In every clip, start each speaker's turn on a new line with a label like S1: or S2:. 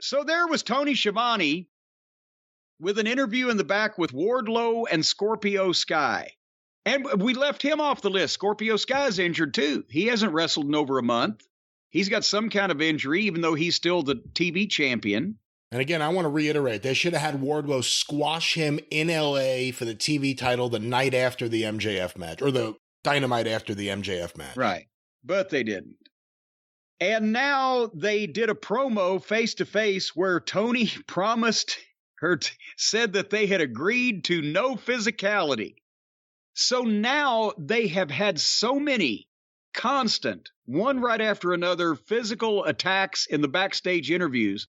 S1: So there was Tony Schiavone with an interview in the back with Wardlow and Scorpio Sky. And we left him off the list. Scorpio Sky's injured too. He hasn't wrestled in over a month. He's got some kind of injury, even though he's still the TV champion.
S2: And again, I want to reiterate, they should have had Wardlow squash him in LA for the TV title the night after the MJF match, or the Dynamite after the MJF match.
S1: Right. But they didn't. And now they did a promo face-to-face where Tony promised said that they had agreed to no physicality. So now they have had so many constant, one right after another, physical attacks in the backstage interviews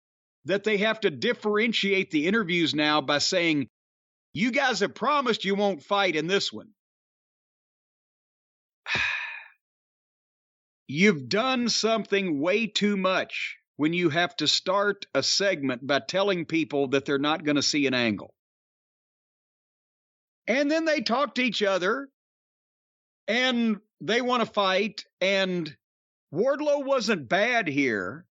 S1: that they have to differentiate the interviews now by saying, you guys have promised you won't fight in this one. You've done something way too much when you have to start a segment by telling people that they're not going to see an angle. And then they talk to each other, and they want to fight, and Wardlow wasn't bad here.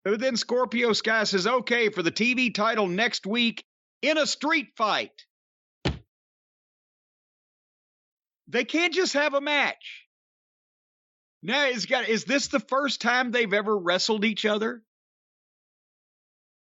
S1: But then Scorpio Sky says, okay, for the TV title next week in a street fight. They can't just have a match. Now, is this the first time they've ever wrestled each other?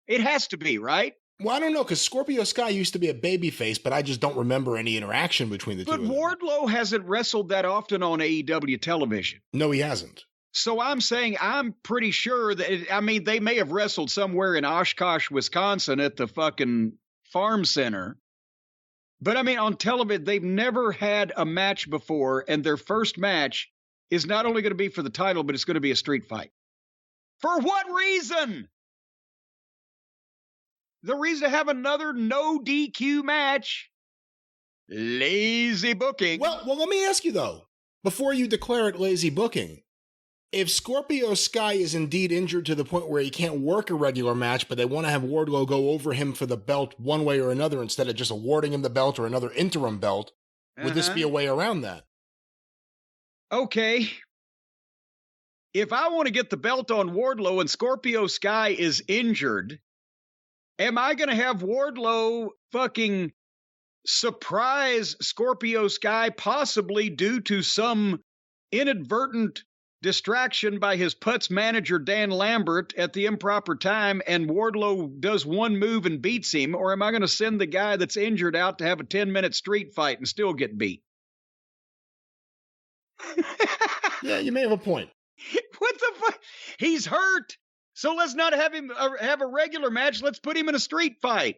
S1: It has to be, right?
S2: Well, I don't know, because Scorpio Sky used to be a babyface, but I just don't remember any interaction between the two of them.
S1: But Wardlow hasn't wrestled that often on AEW television.
S2: No, he hasn't.
S1: So I'm saying I'm pretty sure that, they may have wrestled somewhere in Oshkosh, Wisconsin at the fucking farm center. But on television, they've never had a match before, and their first match is not only going to be for the title, but it's going to be a street fight. For what reason? The reason to have another no DQ match? Lazy booking.
S2: Well, let me ask you, though, before you declare it lazy booking, if Scorpio Sky is indeed injured to the point where he can't work a regular match, but they want to have Wardlow go over him for the belt one way or another instead of just awarding him the belt or another interim belt, would this be a way around that?
S1: Okay. If I want to get the belt on Wardlow and Scorpio Sky is injured, am I going to have Wardlow fucking surprise Scorpio Sky, possibly due to some inadvertent distraction by his Putz manager, Dan Lambert, at the improper time, and Wardlow does one move and beats him? Or am I going to send the guy that's injured out to have a 10-minute street fight and still get beat?
S2: Yeah, you may have a point.
S1: What the fuck? He's hurt. So let's not have him have a regular match. Let's put him in a street fight.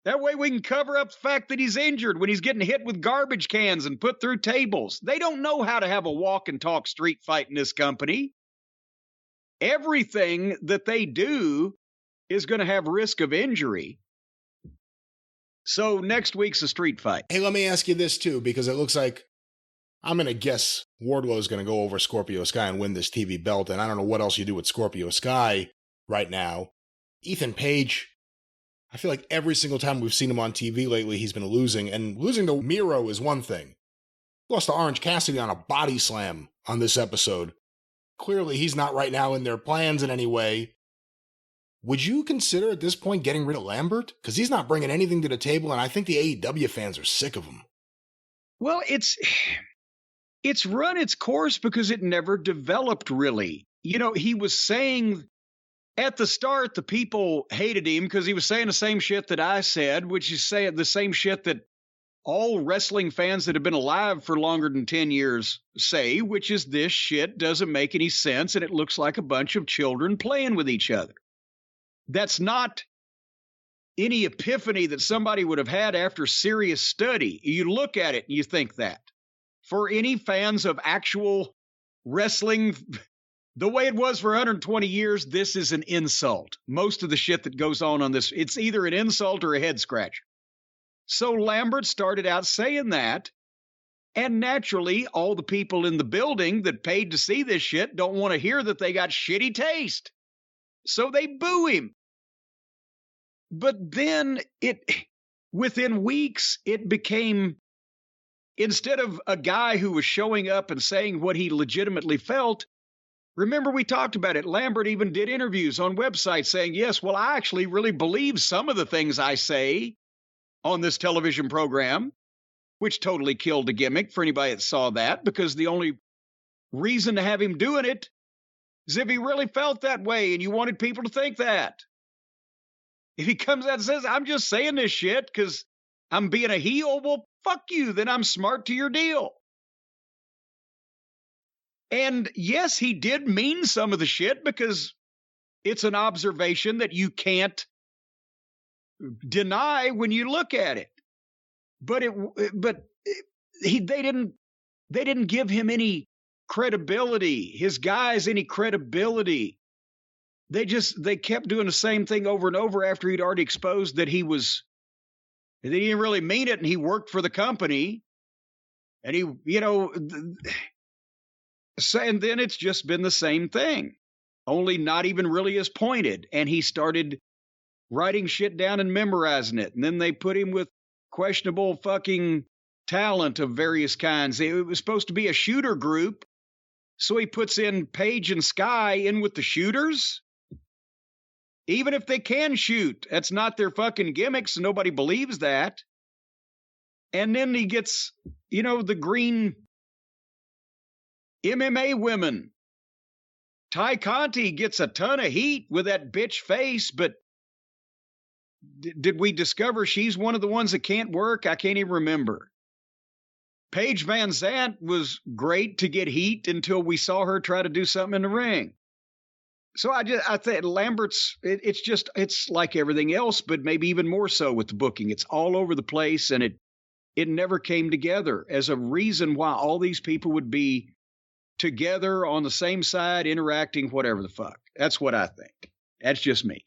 S1: That way we can cover up the fact that he's injured when he's getting hit with garbage cans and put through tables. They don't know how to have a walk and talk street fight in this company. Everything that they do is going to have risk of injury. So next week's a street fight.
S2: Hey, let me ask you this too, because it looks like I'm going to guess Wardlow is going to go over Scorpio Sky and win this TV belt, and I don't know what else you do with Scorpio Sky right now. Ethan Page, I feel like every single time we've seen him on TV lately, he's been losing, and losing to Miro is one thing. Lost to Orange Cassidy on a body slam on this episode. Clearly, he's not right now in their plans in any way. Would you consider at this point getting rid of Lambert? Because he's not bringing anything to the table, and I think the AEW fans are sick of him.
S1: Well, it's run its course because it never developed, really. He was saying at the start, the people hated him because he was saying the same shit that I said, which is saying the same shit that all wrestling fans that have been alive for longer than 10 years say, which is this shit doesn't make any sense and it looks like a bunch of children playing with each other. That's not any epiphany that somebody would have had after serious study. You look at it and you think that. For any fans of actual wrestling, the way it was for 120 years, this is an insult. Most of the shit that goes on this, it's either an insult or a head scratcher. So Lambert started out saying that, and naturally, all the people in the building that paid to see this shit don't want to hear that they got shitty taste. So they boo him. But then within weeks, it became, instead of a guy who was showing up and saying what he legitimately felt, Remember, we talked about it. Lambert even did interviews on websites saying, yes, well, I actually really believe some of the things I say on this television program, which totally killed the gimmick for anybody that saw that, because the only reason to have him doing it is if he really felt that way and you wanted people to think that. If he comes out and says, I'm just saying this shit because I'm being a heel, well, fuck you, then I'm smart to your deal. And yes, he did mean some of the shit because it's an observation that you can't deny when you look at it. But they didn't give him any credibility, his guys any credibility. They kept doing the same thing over and over after he'd already exposed that he didn't really mean it and he worked for the company. And he, and then it's just been the same thing, only not even really as pointed. And he started writing shit down and memorizing it. And then they put him with questionable fucking talent of various kinds. It was supposed to be a shooter group. So he puts in Paige and Sky in with the shooters. Even if they can shoot, that's not their fucking gimmick, so nobody believes that. And then he gets, the green MMA women. Ty Conti gets a ton of heat with that bitch face, but did we discover she's one of the ones that can't work? I can't even remember. Paige Van Zant was great to get heat until we saw her try to do something in the ring. So I think Lambert's, it's like everything else, but maybe even more so with the booking. It's all over the place, and it never came together as a reason why all these people would be together on the same side, interacting, whatever the fuck. That's what I think. That's just me.